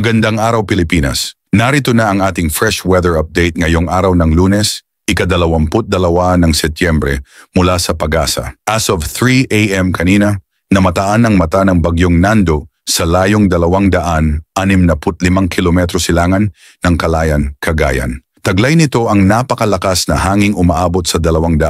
Magandang araw Pilipinas. Narito na ang ating fresh weather update ngayong araw ng Lunes, ika-22 ng Setyembre mula sa Pag-asa. As of 3 a.m. kanina, namataan ang mata ng bagyong Nando sa layong 265 kilometro silangan ng Kalayaan, Cagayan. Taglay nito ang napakalakas na hanging umaabot sa 200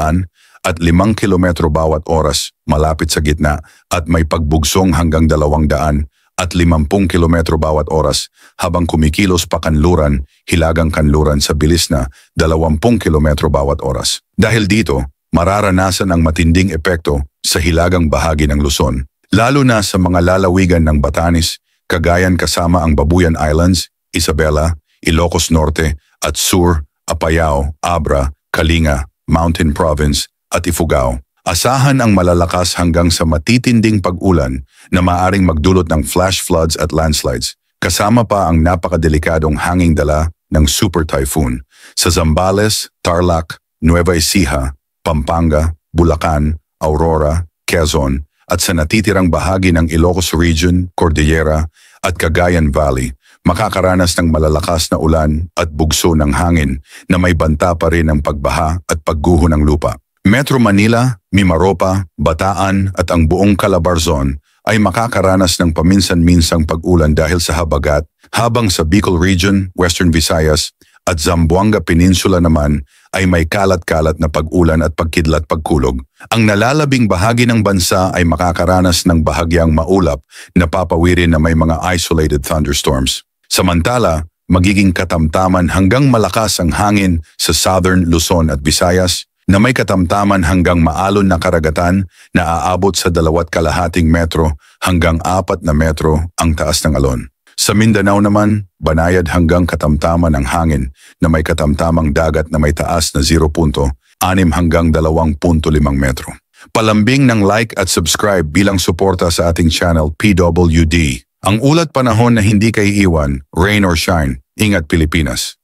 at 5 kilometro bawat oras malapit sa gitna at may pagbugsong hanggang 200 at 50 kilometro bawat oras habang kumikilos pa kanluran, hilagang kanluran sa bilis na 20 kilometro bawat oras. Dahil dito, mararanasan ang matinding epekto sa hilagang bahagi ng Luzon, lalo na sa mga lalawigan ng Batanes, Cagayan kasama ang Babuyan Islands, Isabela, Ilocos Norte at Sur, Apayao, Abra, Kalinga, Mountain Province at Ifugao. Asahan ang malalakas hanggang sa matitinding pag-ulan na maaring magdulot ng flash floods at landslides, kasama pa ang napakadelikadong hanging dala ng super typhoon sa Zambales, Tarlac, Nueva Ecija, Pampanga, Bulacan, Aurora, Quezon at sa natitirang bahagi ng Ilocos Region, Cordillera at Cagayan Valley. Makakaranas ng malalakas na ulan at bugso ng hangin na may banta pa rin ng pagbaha at pagguho ng lupa. Metro Manila, Mimaropa, Bataan at ang buong Calabarzon ay makakaranas ng paminsan-minsang pag-ulan dahil sa habagat, habang sa Bicol Region, Western Visayas at Zamboanga Peninsula naman ay may kalat-kalat na pag-ulan at pagkidlat pagkulog. Ang nalalabing bahagi ng bansa ay makakaranas ng bahagyang maulap na papawirin na may mga isolated thunderstorms. Samantala, magiging katamtaman hanggang malakas ang hangin sa Southern Luzon at Visayas, na may katamtaman hanggang maalon na karagatan na aabot sa 2.5 metro hanggang 4 na metro ang taas ng alon. Sa Mindanao naman, banayad hanggang katamtaman ang hangin na may katamtamang dagat na may taas na 0.6 hanggang 2.5 metro. Palambing ng like at subscribe bilang suporta sa ating channel PWD. Ang ulat panahon na hindi kaiiwan, rain or shine, ingat Pilipinas.